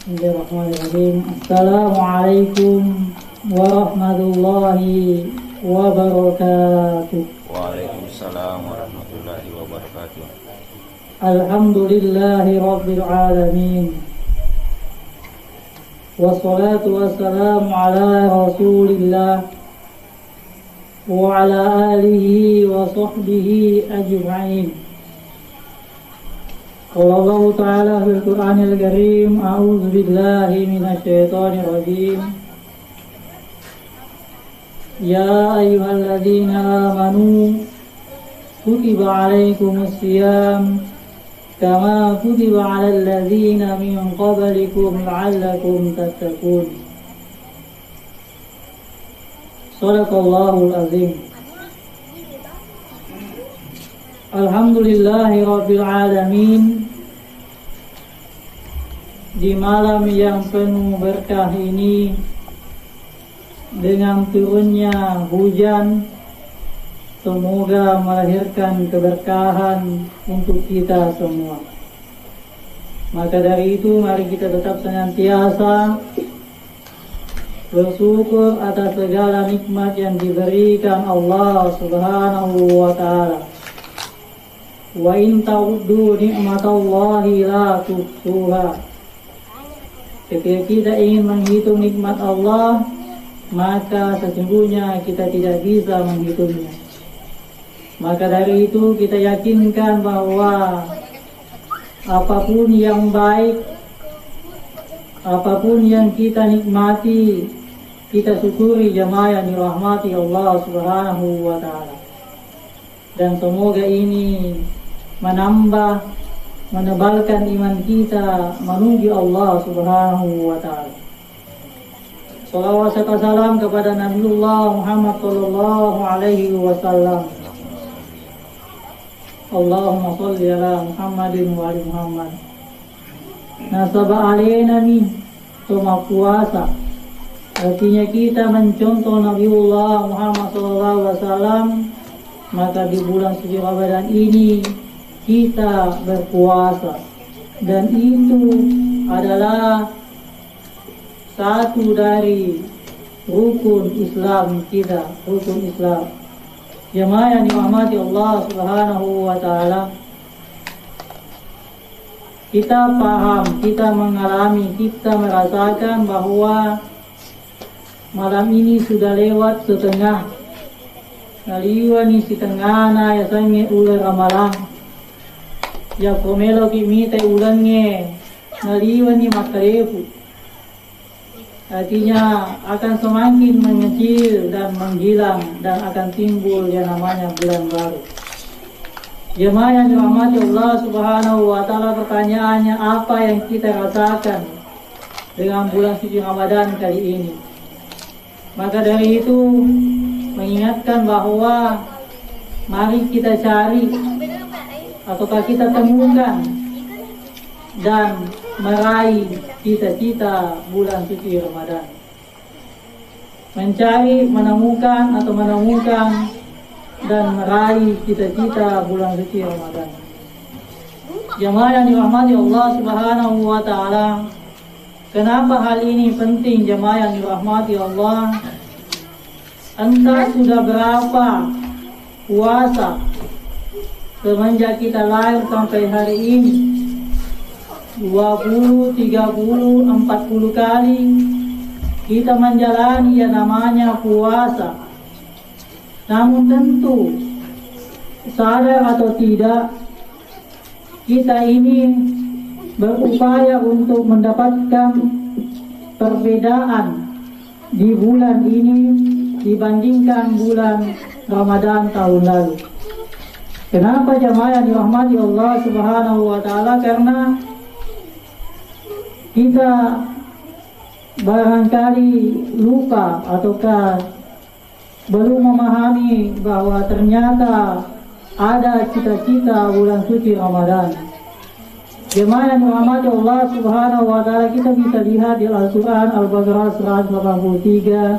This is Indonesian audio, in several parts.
Bismillahirrahmanirrahim. Assalamualaikum warahmatullahi wabarakatuh. Waalaikumsalam warahmatullahi wabarakatuh. Alhamdulillahi rabbil alamin. Wassalatu wassalamu ala rasulillah wa ala alihi wa sahbihi ajma'in. Qala Allah Ta'ala fil Qur'anil Karim, a'udzu billahi minasyaitonir rajim. Ya ayyuhalladzina amanu kutiba 'alaikumus syiyam kama kutiba 'alal ladzina min qablikum la'allakum tattaqun. Shadaqallahul azim. Alhamdulillahi rabbil alamin. Di malam yang penuh berkah ini, dengan turunnya hujan, semoga melahirkan keberkahan untuk kita semua. Maka dari itu mari kita tetap senantiasa bersyukur atas segala nikmat yang diberikan Allah Subhanahu wa Ta'ala. Wa in ta'uddu ni'matallahi la tuhsuha. Ketika kita ingin menghitung nikmat Allah, maka sesungguhnya kita tidak bisa menghitungnya. Maka dari itu kita yakinkan bahwa apapun yang baik, apapun yang kita nikmati, kita syukuri jamaah yang dirahmati Allah Subhanahu wa Ta'ala. Dan semoga ini menambah, menebalkan iman kita menuju Allah Subhanahu wa Ta'ala. Salawat serta salam kepada Nabiullah Muhammad sallallahu alaihi wasallam. Allahumma sholli ala Muhammadin wa ali Muhammad. Nasaba alaina min toma puasa. Artinya kita mencontoh Nabiullah Muhammad sallallahu alaihi wasallam. Maka di bulan suci Ramadan ini kita berpuasa, dan itu adalah satu dari rukun Islam kita, rukun Islam. Jemaah yang dirahmati Allah Subhanahu wa Ta'ala, kita paham, kita mengalami, kita merasakan bahwa malam ini sudah lewat setengah. Naliwa ni si tengana ya sange ular ramalang ya pomelo kimi tay ulange naliwa ni makarefu. Artinya akan semakin mengecil dan menghilang, dan akan timbul yang namanya bulan baru. Jemaah yang dirahmati Allah Subhanahu wa Ta'ala, pertanyaannya apa yang kita rasakan dengan bulan suci Ramadan kali ini? Maka dari itu mengingatkan bahwa mari kita cari ataukah kita temukan dan meraih cita-cita bulan suci Ramadan. Mencari, menemukan dan meraih cita-cita bulan suci Ramadan. Jemaah yang dirahmati Allah Subhanahu wa Ta'ala, kenapa hal ini penting jemaah yang dirahmati Allah? Entah sudah berapa puasa semenjak kita lahir sampai hari ini, 20, 30, 40 kali kita menjalani yang namanya puasa. Namun tentu sadar atau tidak, kita ini berupaya untuk mendapatkan perbedaan di bulan ini dibandingkan bulan Ramadan tahun lalu. Kenapa jemaah yang dirahmati Allah Subhanahu wa Ta'ala? Karena kita barangkali lupa ataukah belum memahami bahwa ternyata ada cita-cita bulan suci Ramadan. Jemaah yang dirahmati Allah Subhanahu wa Ta'ala, kita bisa lihat di Al-Quran Al-Baqarah 185,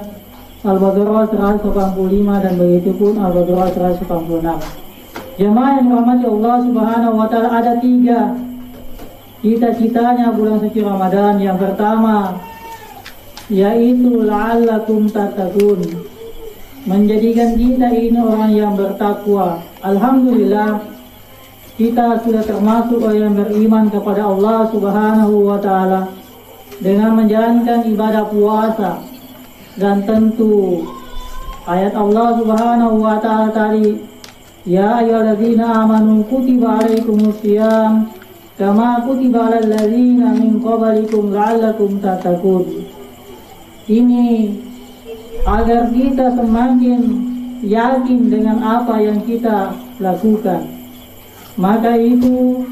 Al-Baqarah 185, dan begitu pun Al-Baqarah 186. Jemaah yang dirahmati Allah Subhanahu wa Ta'ala, ada 3 cita-citanya bulan suci Ramadan yang pertama yaitu la'allakum tattaqun, menjadikan kita ini orang yang bertakwa. Alhamdulillah, kita sudah termasuk orang yang beriman kepada Allah Subhanahu wa Ta'ala dengan menjalankan ibadah puasa. Dan tentu ayat Allah Subhanahu wa Ta'ala tadi, ya ayyuhalladzina amanu kutiba alaikumusiyam kama kutiba alal ladzina min qablikum la'allakum tattaqun. Ini agar kita semakin yakin dengan apa yang kita lakukan. Maka itu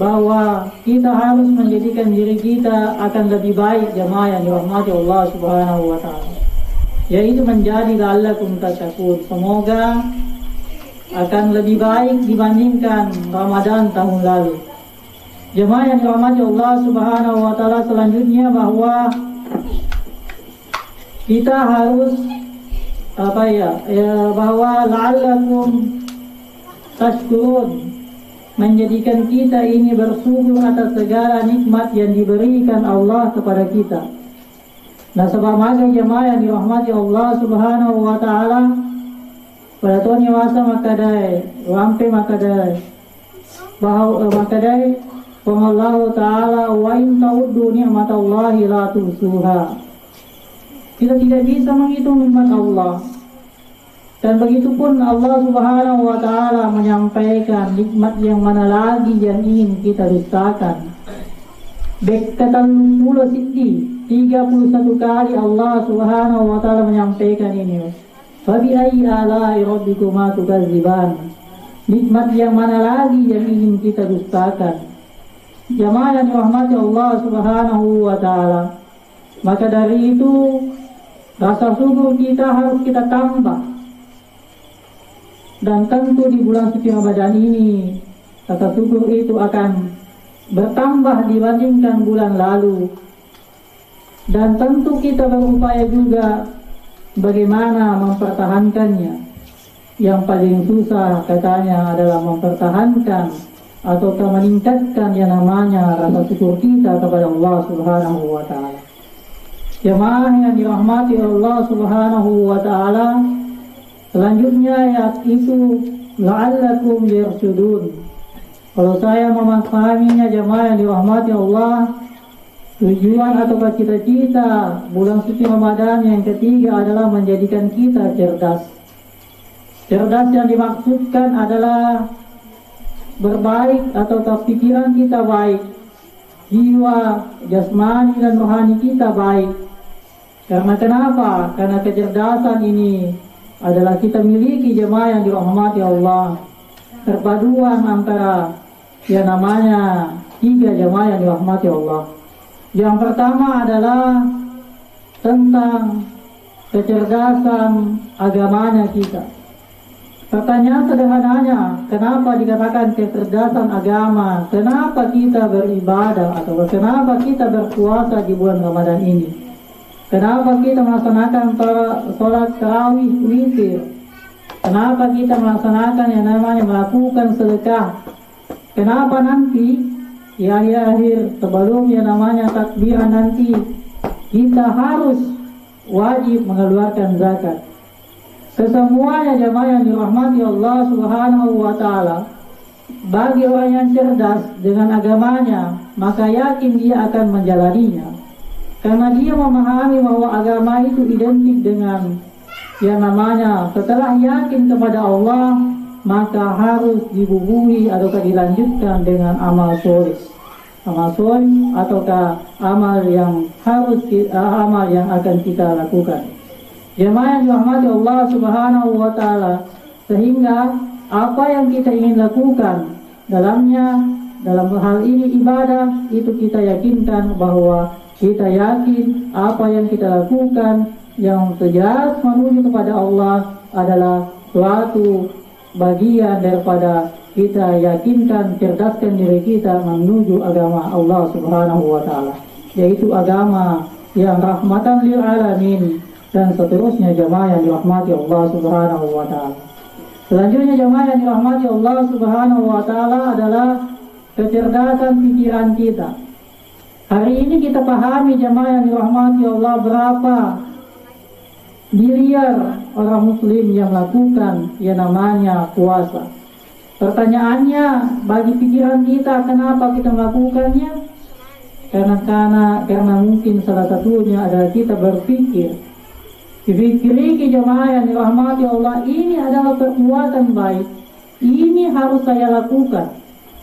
bahwa kita harus menjadikan diri kita akan lebih baik, jamaah yang dirahmati Allah Subhanahu wa Ta'ala, yaitu menjadi la'allakum tattaqun. Semoga akan lebih baik dibandingkan Ramadan tahun lalu. Jemaah yang dirahmati Allah Subhanahu wa Ta'ala, selanjutnya bahwa kita harus bahwa la'allakum tashkurun, menjadikan kita ini bersyukur atas segala nikmat yang diberikan Allah kepada kita. Nah, sebab maka jemaah yang dirahmati Allah Subhanahu wa Ta'ala, pada tahun wasa makadai wampe makadai bahwa makadai Allah Ta'ala wa in ta'uddu ni'matallahi la tuhsuha. Kita tidak bisa menghitung nikmat Allah. Dan begitupun Allah Subhanahu wa Ta'ala menyampaikan nikmat yang mana lagi yang ingin kita dustakan. Bekatan mula siti 31 kali Allah Subhanahu wa Ta'ala menyampaikan ini. Fabi ayyi ala'i rabbikuma tukadziban. Nikmat yang mana lagi yang ingin kita dustakan. Jamaah yang dirahmati Allah Subhanahu wa Ta'ala, maka dari itu rasa syukur kita harus kita tambah. Dan tentu di bulan suci Ramadan ini rasa syukur itu akan bertambah dibandingkan bulan lalu. Dan tentu kita berupaya juga bagaimana mempertahankannya. Yang paling susah katanya adalah mempertahankan atau meningkatkan yang namanya rasa syukur kita kepada Allah Subhanahu wa Ta'ala. Jemaah yang dirahmati Allah Subhanahu wa Ta'ala, selanjutnya ayat itu la'allakum yarshudun. Kalau saya memahaminya jemaah yang dirahmati Allah, tujuan atau cita-cita bulan suci Ramadan yang ketiga adalah menjadikan kita cerdas. Cerdas yang dimaksudkan adalah berbaik atau pikiran kita baik, jiwa, jasmani dan rohani kita baik. Karena kenapa? Karena kecerdasan ini adalah kita miliki jemaah yang dirahmati Allah. Perpaduan antara yang namanya 3 jemaah yang dirahmati Allah. Yang pertama adalah tentang kecerdasan agamanya kita. Pertanyaan sederhananya, kenapa dikatakan kecerdasan agama? Kenapa kita beribadah atau kenapa kita berpuasa di bulan Ramadan ini? Kenapa kita melaksanakan sholat tarawih witir? Kenapa kita melaksanakan yang namanya melakukan sedekah? Kenapa nanti di akhir sebelum yang namanya takbiran nanti kita harus wajib mengeluarkan zakat? Kesemuanya jemaah yang dirahmati Allah Subhanahu wa Ta'ala, bagi orang yang cerdas dengan agamanya, maka yakin dia akan menjalaninya. Karena dia memahami bahwa agama itu identik dengan yang namanya setelah yakin kepada Allah, maka harus dibubuhi ataukah dilanjutkan dengan amal soleh. Amal soleh ataukah amal yang amal yang akan kita lakukan. Jemaah yang dirahmati Allah Subhanahu wa Ta'ala, sehingga apa yang kita ingin lakukan dalamnya, dalam hal ini ibadah, itu kita yakinkan bahwa kita yakin apa yang kita lakukan yang jelas menuju kepada Allah adalah suatu bagian daripada kita yakinkan, cerdaskan diri kita menuju agama Allah Subhanahu wa Ta'ala, yaitu agama yang rahmatan lil alamin. Dan seterusnya jemaah yang dirahmati Allah Subhanahu wa Ta'ala. Selanjutnya jemaah yang dirahmati Allah Subhanahu wa Ta'ala adalah kecerdasan pikiran kita. Hari ini kita pahami jemaah yang dirahmati Allah, berapa miliar orang muslim yang melakukan yang namanya puasa. Pertanyaannya, bagi pikiran kita, kenapa kita melakukannya? Karena mungkin salah satunya adalah kita berpikir, dipikiri jemaah yang dirahmati Allah, ini adalah perbuatan baik, ini harus saya lakukan,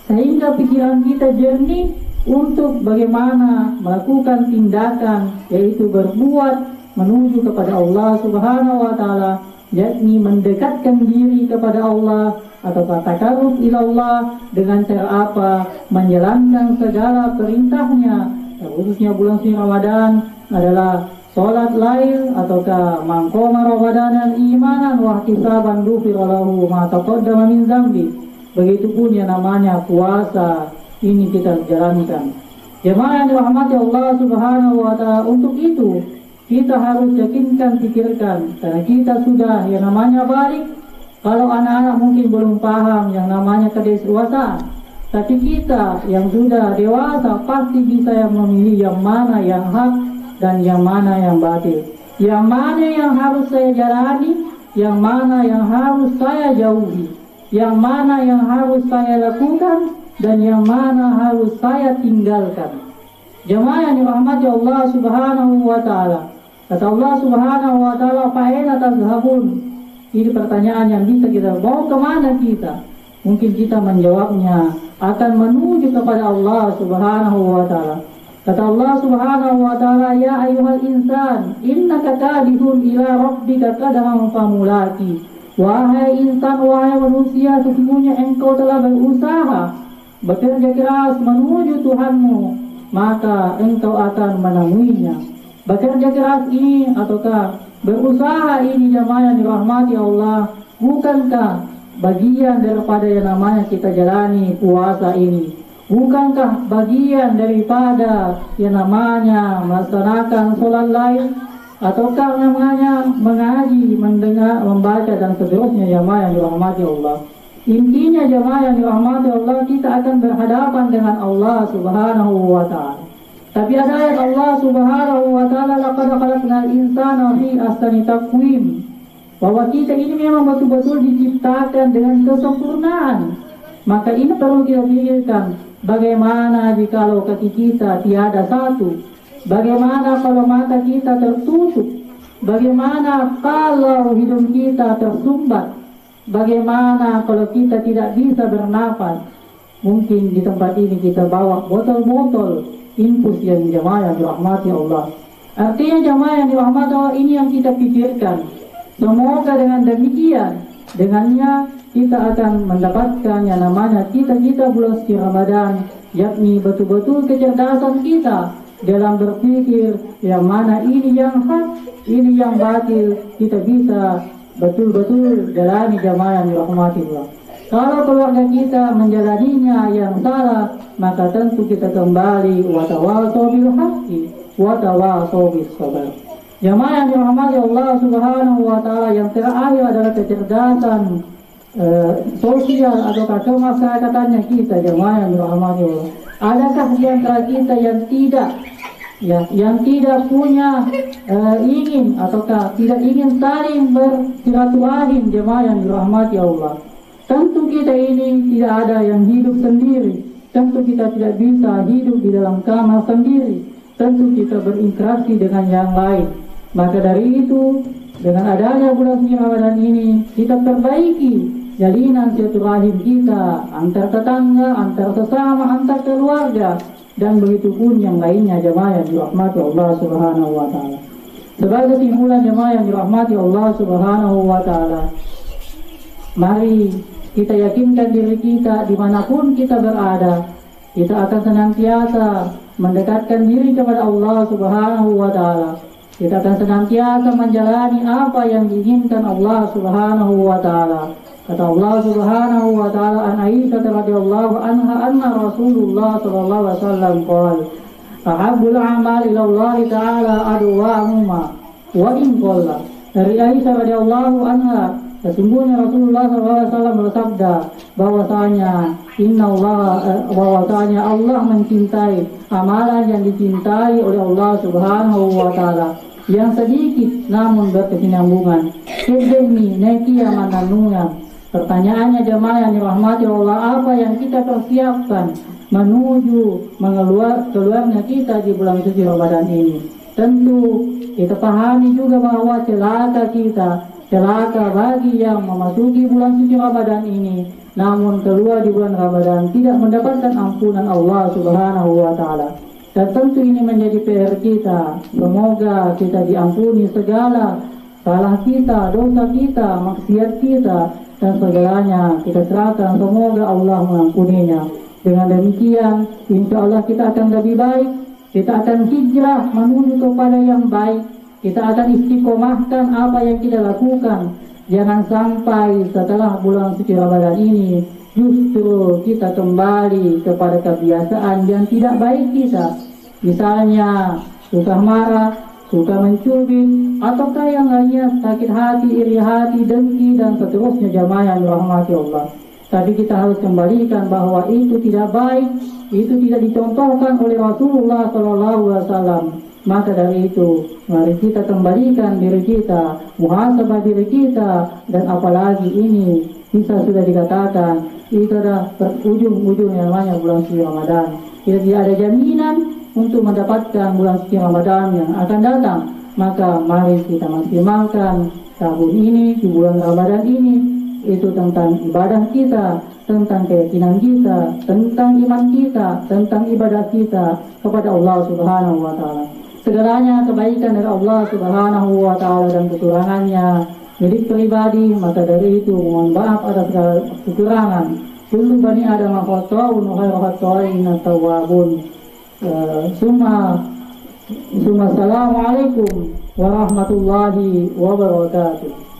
sehingga pikiran kita jernih untuk bagaimana melakukan tindakan, yaitu berbuat menuju kepada Allah Subhanahu wa Ta'ala, yakni mendekatkan diri kepada Allah atau takarrub ilallah dengan cara apa? Menjalankan segala perintahnya, khususnya bulan suci Ramadan adalah sholat lail ataukah mangkoma Ramadanan imanan wa ihtisaban ghufira lahu ma taqaddama min dzambi. Begitupun yang namanya puasa ini kita jalankan. Jemaah yang dirahmati Allah Subhanahu wa Ta'ala, untuk itu kita harus yakinkan, pikirkan, karena kita sudah yang namanya balik. Kalau anak-anak mungkin belum paham yang namanya kedewasaan, tapi kita yang sudah dewasa pasti bisa yang memilih yang mana yang hak dan yang mana yang batil, yang mana yang harus saya jalani, yang mana yang harus saya jauhi, yang mana yang harus saya lakukan, dan yang mana harus saya tinggalkan. Jemaah yang dirahmati Allah Subhanahu wa Ta'ala, kata Allah Subhanahu wa Ta'ala, fa'ina tazhabun. Ini pertanyaan yang bisa kita bawa kemana kita? Mungkin kita menjawabnya akan menuju kepada Allah Subhanahu wa Ta'ala. Kata Allah Subhanahu wa Ta'ala, ya ayyuhal insan, innaka kadihun ila rabbika kadhan famulaki. Wahai insan, wahai manusia, sesungguhnya engkau telah berusaha bekerja keras menuju Tuhanmu, maka engkau akan menemuinya. Bekerja keras ini ataukah berusaha ini jemaah yang dirahmati Allah, bukankah bagian daripada yang namanya kita jalani puasa ini? Bukankah bagian daripada yang namanya melaksanakan sholat lain? Ataukah namanya mengaji, mendengar, membaca dan seterusnya jemaah yang dirahmati Allah? Intinya jemaah yang dirahmati Allah, kita akan berhadapan dengan Allah Subhanahu wa Ta'ala. Tapi ada ayat Allah Subhanahu wa Ta'ala, laqad khalaqnal insana fi ahsani taqwim, bahwa kita ini memang betul-betul diciptakan dengan kesempurnaan. Maka ini perlu kita pikirkan, bagaimana jikalau kaki kita tiada satu, bagaimana kalau mata kita tertutup, bagaimana kalau hidung kita tersumbat, bagaimana kalau kita tidak bisa bernafas. Mungkin di tempat ini kita bawa botol-botol infus yang jemaah yang dirahmati Allah. Artinya jemaah yang dirahmati Allah, ini yang kita pikirkan. Semoga dengan demikian, dengannya kita akan mendapatkan yang namanya cita-cita bulan suci Ramadan, yakni betul-betul kecerdasan kita dalam berpikir yang mana ini yang hak, ini yang batil, kita bisa betul-betul jalani jemaah yang dirahmati Allah. Kalau keluarga kita menjalaninya yang salah, maka tentu kita kembali watawasau bil haqqi watawasau bis sabr. Jemaah yang dirahmati Allah Subhanahu wa Ta'ala, yang terakhir adalah kecerdasan sosial atau kemasyarakatan kita jemaah yang dirahmati Allah. Adakah di antara kita yang tidak punya ingin ataukah tidak ingin saling bersilaturahim jemaah yang dirahmati Allah? Tentu kita ini tidak ada yang hidup sendiri. Tentu kita tidak bisa hidup di dalam kamar sendiri. Tentu kita berinteraksi dengan yang lain. Maka dari itu, dengan adanya bulan suci Ramadan ini, kita perbaiki jalinan silaturahim kita antar tetangga, antar sesama, antar keluarga, dan begitu pun yang lainnya jemaah yang dirahmati Allah Subhanahu wa Ta'ala. Sebagai kesimpulan jemaah yang dirahmati Allah Subhanahu wa Ta'ala, mari kita yakinkan diri kita dimanapun kita berada, kita akan senantiasa mendekatkan diri kepada Allah Subhanahu wa Ta'ala. Kita akan senantiasa menjalani apa yang diinginkan Allah Subhanahu wa Ta'ala. Kata Allah Subhanahu wa Ta'ala an Aisyah radhiyallahu anha anna Rasulullah sallallahu alaihi wasallam qala ahabbul a'mal ila Allah Ta'ala adwamuhuma wa in qalla. Dari Aisyah radhiyallahu anha, Sesungguhnya Rasulullah SAW bersabda bahwasanya bahwasanya Allah mencintai amalan yang dicintai oleh Allah Subhanahu wa taala yang sedikit namun berkesinambungan. Kedemi neki yang mananungan. Pertanyaannya jemaah yang dirahmati Allah, apa yang kita persiapkan menuju keluarnya kita di bulan suci Ramadan ini? Tentu kita pahami juga bahwa celaka bagi yang memasuki bulan suci Ramadan ini namun keluar di bulan Ramadan tidak mendapatkan ampunan Allah Subhanahu wa taala. Dan tentu ini menjadi PR kita. Semoga kita diampuni segala salah kita, dosa kita, maksiat kita, dan segalanya kita serahkan, semoga Allah mengampuninya. Dengan demikian insya Allah kita akan lebih baik, kita akan hijrah menuju kepada yang baik, kita akan istiqomahkan apa yang kita lakukan. Jangan sampai setelah bulan suci Ramadan ini justru kita kembali kepada kebiasaan yang tidak baik kita. Misalnya suka marah, suka mencubit, ataukah yang lainnya, sakit hati, iri hati, dengki, dan seterusnya jamaah yang dirahmati Allah. Tapi kita harus kembalikan bahwa itu tidak baik, itu tidak dicontohkan oleh Rasulullah SAW. Maka dari itu, mari kita kembalikan diri kita, muhasabah diri kita, dan apalagi ini bisa sudah dikatakan itu adalah ujung-ujung yang namanya bulan suci Ramadan. Kita tidak ada jaminan untuk mendapatkan bulan suci Ramadan yang akan datang. Maka mari kita maksimalkan tahun ini, di bulan Ramadan ini, itu tentang ibadah kita, tentang keyakinan kita, tentang iman kita, tentang ibadah kita kepada Allah Subhanahu wa taala. Segalanya kebaikan dari Allah Subhanahu wa taala dan kekurangannya milik pribadi, maka dari itu mohon maaf atas segala kekurangan. Kullu bani Adam khata'un wa khairu khata'in at-tawwabun. Assalamualaikum warahmatullahi wabarakatuh.